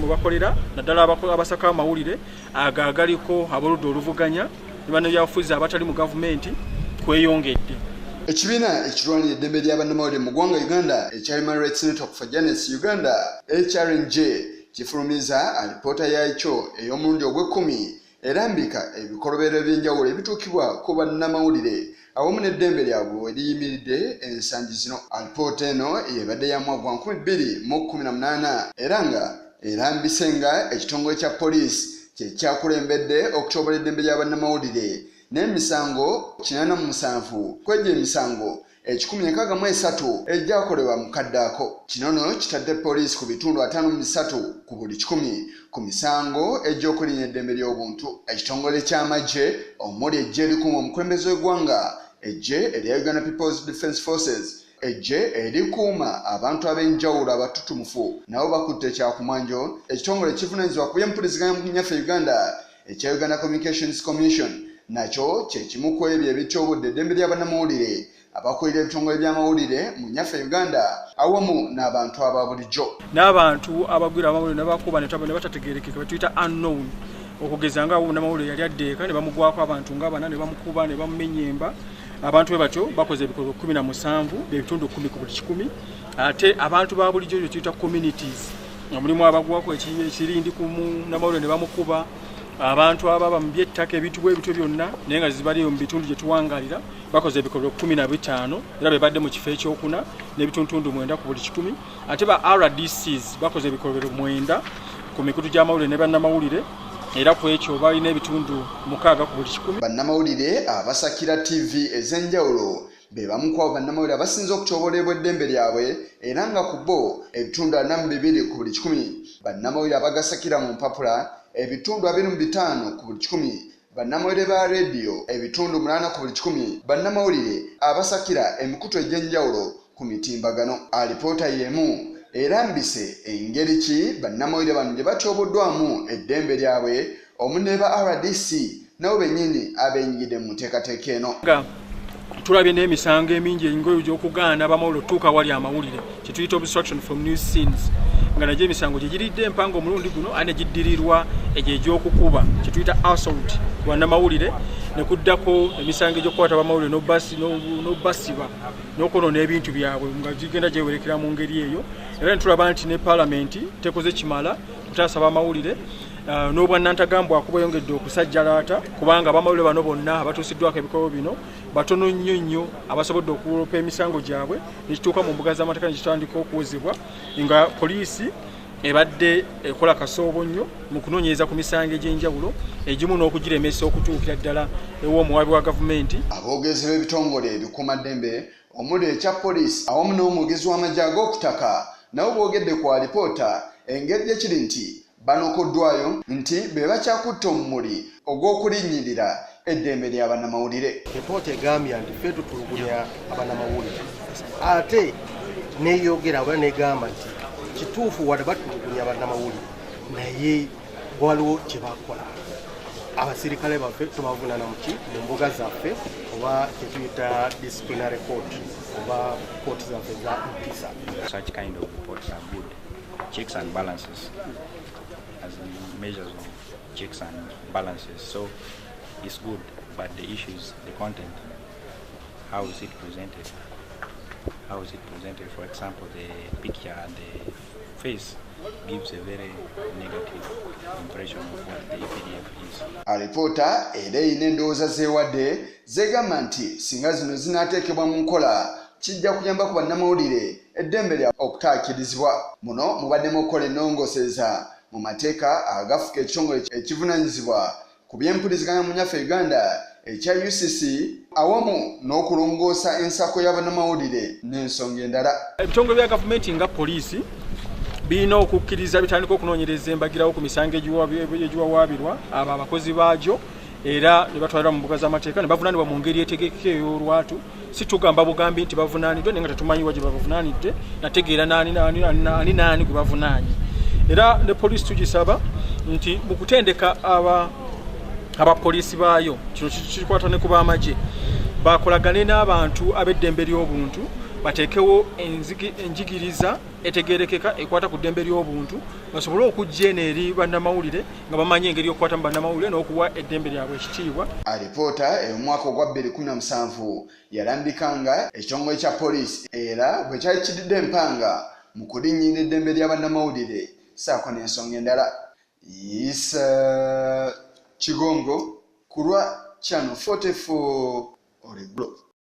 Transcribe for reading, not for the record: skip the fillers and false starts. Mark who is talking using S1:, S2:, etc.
S1: mwe bakolera naddala abasaka amawulire agaagaliko aboludde oluvuganya ne bannabyabufuzi abatali mu gavumenti kweyongedde.
S2: Ekibiina ekirwanira eddembe ly'abannamawulire mu ggwanga Uganda ekya Human Rights Network for Journalists Uganda HRNJ kifulumiza alipoota yaakyo ey'omulundi ogw'ekkumi erambika ebikolobero eby'enjawulo ebituukibwa ku bannamawulire awamu n'eddembe lyabwe eriyimiridde ensangi zino. Alipoota eno ebadde ya mwaka gwa 2018 era nga erambise nga ekitongole kya poliisi kye kyakulembedde okutyoboola eddembe ly'abannamawulire n'emisango 87 kwegyo emisango 163 egyakolebwa mu kaddaako. Kino nno kitadde poliisi ku bitundu 53 ku buli 100 ku misango egy'okulinnya eddembe ly'obuntu. Ekitongole ky'amagye omuli eggye erikuuma omukulembeze w'eggwanga, eggye erya Uganda People's Defence Forces, eggye erikuuma abantu ab'enjawulo abatutumufu nabo bakutte ekyakumwanjo. Ekitongole kivunaanyizibwa ku by'empuliziganya mu nnyaffe Uganda ekya Uganda Communications Commission nakyo kye kimu ku ebyo ebityobodde eddembe ly'abannamawulire abakulira ebitongole by'amawulire mu nnyaffe Uganda awamu n'abantu aba bulijjo.
S1: N'abantu abagwira amawulire ne bakuba ne batategeerekeka batuyita unknown, okugeza nga bannamawulire yali addeeka ne bamugwako abantu nga bana ne bamukuba ne bamumenyemba. Abantu bwe batyo bakoze ebikolwa 17 ebitundu 10 ku buli 100. Ate abantu ba bulijjo bye tuyita communities nga mulimu abagwako ekirindi ku munnamawulire ne bamukuba, abantu ababa mu by'ettaka ebintu byonna naye nga zibaliyo mu bitundu gye tuwangalira bakoze ebikolwa 15 era bebadde mu kifo ekyokuna n'ebitundu 9 ku buli 100. Ate ba RDCs bakoze ebikolwa 9 ku mikutu gy'amawulire ne bannamawulire era ku ekyo balina ebitundu 6 ku buli 100.
S2: Bannamawulire abasakira TV ez'enjawulo be bamu ku bannamawulire abasinze okutyoboola eddembe lyabwe era nga ku bo ebitundu 42 ku buli 100 bannamawulire abagasakira mu mpapula, ebitundu 25 ku buli 100 bannamawulire ba radio, ebitundu 8 ku buli 100 bannamawulire abasakira emikutu egy'enjawulo ku mitimbagano. Alipoota y'emu erambise engeri ki bannamawulire bano gye batyoboddwamu eddembe lyabwe omu ne ba RDC nabo bennyini abenyigidde mu nteekateeka eno.
S1: Tulabye n'emisango emingi egy'okugaana abamawulire okutuuka wali amawulire kye tuyita obstruction from news scenes, nga nagyo emisango gye giridde empango omulundi guno ane giddirirwa egyo egy'okukuba kye tuyita assault bannamawulire, ne kuddako emisango egy'okukwata abamawulire n'obbasiba n'okwonoona ebintu byabwe nga gigenda gyewerekera mu ngeri eyo. Era netulaba nti ne paalamenti tekoze kimala kutaasa bamawulire n'obwannantagambwa akubeyongedde okusajjalaata kubanga abamawulire bano bonna abatuusiddwako ebikolwa bino batono nnyo abasobodde okulopa emisango gyabwe nekituuka mu mbuga z'amateeka ne kitandika okuwozebwa nga poliisi ebadde ekola kasoobo nnyo mu kunoonyereza ku misango egy'enjawulo egimu n'okugiremesa okutuukira ddala ew'omuwabi wa gavumenti.
S2: Aboogezi b'ebitongole ebikuumaddembe omuli ekya poliisi awamu n'omwogezi w'amagye ag'okutaka nabo boogedde ku alipoota engeri gye kiri nti banokoddwayo nti be bakyakutte omumuli ogw'okulinnyirira eddembe ly'abannamawulire.
S3: Alipoota egambye nti ffe tutulugunya abannamawulire ate neeyogera oba negamba nti kituufu wadde batulugunya abannamawulire naye waliwo kye bakola. Abasirikale baffe tubavunana muki mu mbuga zaffe oba kye tuyita disciplinary court oba court zaffe za mpisa.
S4: Such kind of reports are good. Checks and balances as measures of checks and balances. So it's good, but the issue is the content. How is it presented? How is it presented? For example, the picture and the face gives a very negative impression of what the EPDF is.
S2: Alipoota era erina endowooza zeewadde zegamba nti singa zino zinaateekebwa mu nkola kijja kuyamba ku bannamawulire eddembe lya okutakkirizibwa. Muno mubaddemu okukola ennongooseza mu mateeka agafuka ekitongole ekivunaanyizibwa ku by'empuliziganya mu nnyaffe Uganda ekya UCC awamu n'okulongoosa ensako y'abannamawulire n'ensonga endala.
S1: Ebitongole bya gavumenti nga poliisi birina okukkiriza bitandika okunoonyereza embagirawo ku misango egiwawaabirwa abo abakozi baagyo era ne batwalira mu mbuga z'amateeka ne bavunaanibwa mu ngeri etegekeka ey'olwatu. Si tugamba bugambi nti bavunaaniddwe naye nga tetumanyiwa gye bavunaanidde nategeera naani gwe bavunaanye. Era ne poliisi tugisaba nti mu kutendeka abapoliisi baayo kino kikwata ne ku b'amagye bakolagane n'abantu ab'eddembe ly'obuntu bateekewo enjigiriza etegeerekeka ekwata ku ddembe ly'obuntu basobole okujja eno eri bannamawulire nga bamanyi engeri okukwata mu bannamawulire n'okuwa eddembe lyabwe ekitiibwa.
S2: Alipoota ey'omwaka ogwa 2017 yalambika nga ekitongole kya poliisi era bwe kyali kididde empanga mu kulinnyirira eddembe lya bannamawulire ssaako n'ensonga endala. Kigongo ku lwa Channel 44 Oreglo.